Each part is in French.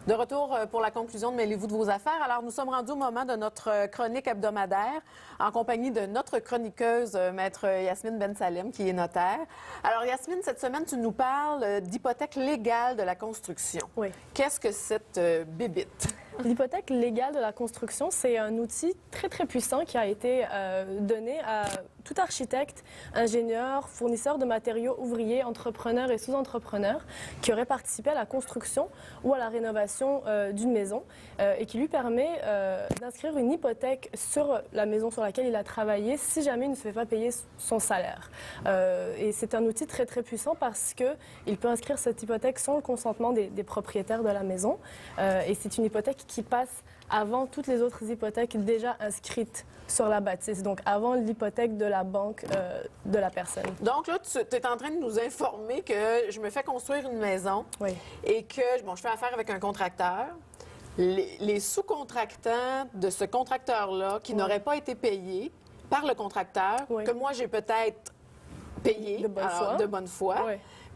De retour pour la conclusion de Mêlez-vous de vos affaires. Alors, nous sommes rendus au moment de notre chronique hebdomadaire en compagnie de notre chroniqueuse, Maître Yasmine Bensalem, qui est notaire. Alors, Yasmine, cette semaine, tu nous parles d'hypothèque légale de la construction. Oui. Qu'est-ce que cette bébite? L'hypothèque légale de la construction, c'est un outil très, très puissant qui a été donné à tout architecte, ingénieur, fournisseur de matériaux, ouvrier, entrepreneur et sous-entrepreneur qui aurait participé à la construction ou à la rénovation d'une maison et qui lui permet d'inscrire une hypothèque sur la maison sur laquelle il a travaillé si jamais il ne se fait pas payer son salaire. Et c'est un outil très, très puissant parce qu'il peut inscrire cette hypothèque sans le consentement des propriétaires de la maison. Et c'est une hypothèque qui passe avant toutes les autres hypothèques déjà inscrites sur la bâtisse, donc avant l'hypothèque de la banque de la personne. Donc là, tu es en train de nous informer que je me fais construire une maison et que je fais affaire avec un contracteur. Les sous-contractants de ce contracteur-là qui n'auraient pas été payés par le contracteur, que moi j'ai peut-être payé de bonne foi,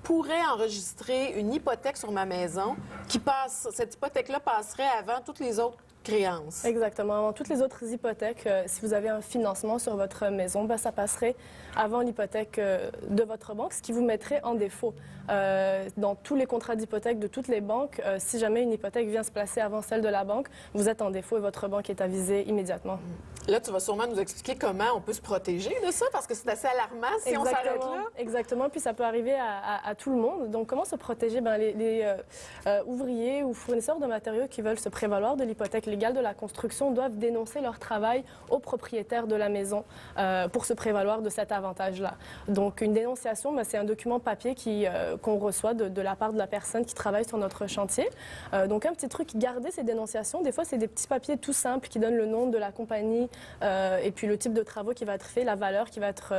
pourrait enregistrer une hypothèque sur ma maison qui passe, cette hypothèque-là passerait avant toutes les autres créances. Exactement. Avant toutes les autres hypothèques, si vous avez un financement sur votre maison, ça passerait avant l'hypothèque de votre banque, ce qui vous mettrait en défaut. Dans tous les contrats d'hypothèque de toutes les banques, si jamais une hypothèque vient se placer avant celle de la banque, vous êtes en défaut et votre banque est avisée immédiatement. Là, tu vas sûrement nous expliquer comment on peut se protéger de ça, parce que c'est assez alarmant si on s'arrête là. Exactement, puis ça peut arriver à tout le monde. Donc, comment se protéger? Les ouvriers ou fournisseurs de matériaux qui veulent se prévaloir de l'hypothèque légale de la construction doivent dénoncer leur travail au propriétaire de la maison pour se prévaloir de cet avantage-là. Donc, une dénonciation, c'est un document papier qu'on reçoit de la part de la personne qui travaille sur notre chantier. Donc, un petit truc, garder ces dénonciations. Des fois, c'est des petits papiers tout simples qui donnent le nom de la compagnie et puis le type de travaux qui va être fait, la valeur qui va être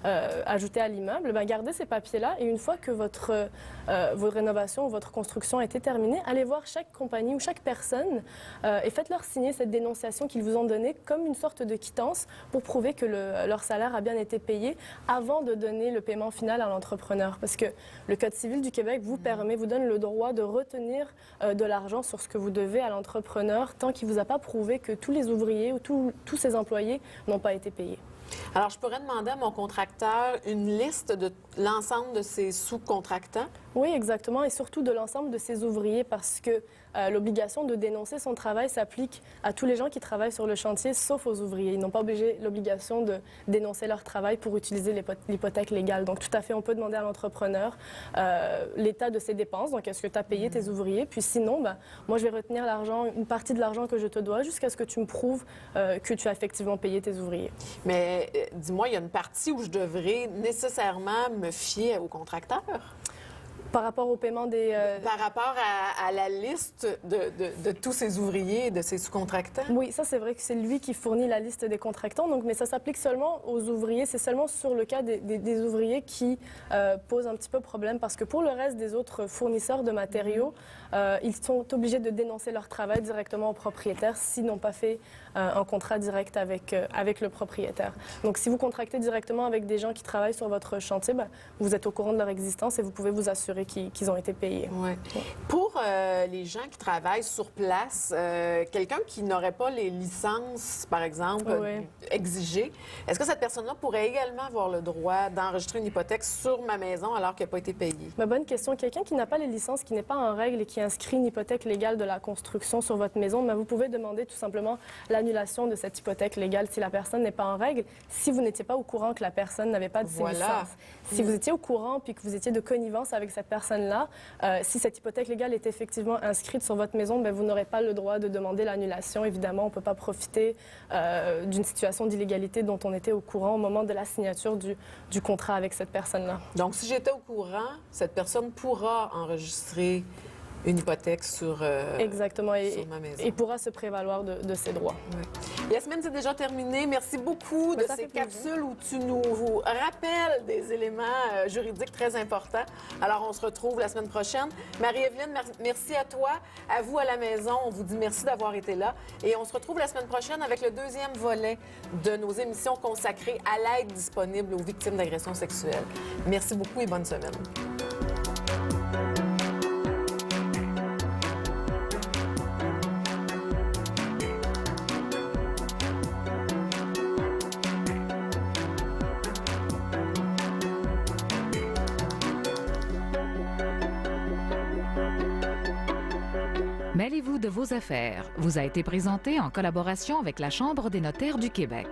ajoutée à l'immeuble. Gardez ces papiers-là et une fois que votre rénovation ou votre construction a été terminée, allez voir chaque compagnie ou chaque personne et faites-leur signer cette dénonciation qu'ils vous ont donnée comme une sorte de quittance pour prouver que leur salaire a bien été payé avant de donner le paiement final à l'entrepreneur. Parce que le Code civil du Québec vous donne le droit de retenir de l'argent sur ce que vous devez à l'entrepreneur tant qu'il ne vous a pas prouvé que tous les ouvriers ou tous ses employés n'ont pas été payés. Alors, je pourrais demander à mon contracteur une liste de l'ensemble de ses sous-contractants? Oui, exactement, et surtout de l'ensemble de ses ouvriers parce que l'obligation de dénoncer son travail s'applique à tous les gens qui travaillent sur le chantier, sauf aux ouvriers. Ils n'ont pas l'obligation de dénoncer leur travail pour utiliser l'hypothèque légale. Donc, tout à fait, on peut demander à l'entrepreneur l'état de ses dépenses. Donc, est-ce que tu as payé tes ouvriers? Puis sinon, moi, je vais retenir une partie de l'argent que je te dois jusqu'à ce que tu me prouves que tu as effectivement payé tes ouvriers. Mais dis-moi, il y a une partie où je devrais nécessairement me fier au contracteur? Par rapport au paiement des... Par rapport à la liste de tous ces ouvriers et de ces sous-contractants? Oui, ça, c'est vrai que c'est lui qui fournit la liste des contractants, mais ça s'applique seulement aux ouvriers. C'est seulement sur le cas des ouvriers qui posent un petit peu problème parce que pour le reste des autres fournisseurs de matériaux, ils sont obligés de dénoncer leur travail directement au propriétaire s'ils n'ont pas fait un contrat direct avec le propriétaire. Donc, si vous contractez directement avec des gens qui travaillent sur votre chantier, vous êtes au courant de leur existence et vous pouvez vous assurer qu'ils ont été payés. Ouais. Pour les gens qui travaillent sur place, quelqu'un qui n'aurait pas les licences, par exemple, exigées, est-ce que cette personne-là pourrait également avoir le droit d'enregistrer une hypothèque sur ma maison alors qu'elle n'a pas été payée? Bonne question. Quelqu'un qui n'a pas les licences, qui n'est pas en règle et qui inscrit une hypothèque légale de la construction sur votre maison, vous pouvez demander tout simplement l'annulation de cette hypothèque légale si la personne n'est pas en règle, si vous n'étiez pas au courant que la personne n'avait pas de ses licences. Si vous étiez au courant puis que vous étiez de connivence avec cette personne-là, si cette hypothèque légale est effectivement inscrite sur votre maison, vous n'aurez pas le droit de demander l'annulation. Évidemment, on ne peut pas profiter d'une situation d'illégalité dont on était au courant au moment de la signature du contrat avec cette personne-là. Donc, si j'étais au courant, cette personne pourra enregistrer une hypothèque sur, exactement, sur ma maison. Et pourra se prévaloir de ses droits. Oui. Yasmine, c'est déjà terminé. Merci beaucoup de ces capsules où tu nous rappelles des éléments juridiques très importants. Alors, on se retrouve la semaine prochaine. Marie-Evelyne, merci à toi. À vous à la maison, on vous dit merci d'avoir été là. Et on se retrouve la semaine prochaine avec le deuxième volet de nos émissions consacrées à l'aide disponible aux victimes d'agressions sexuelles. Merci beaucoup et bonne semaine. Mêlez-vous de vos affaires vous a été présenté en collaboration avec la Chambre des notaires du Québec.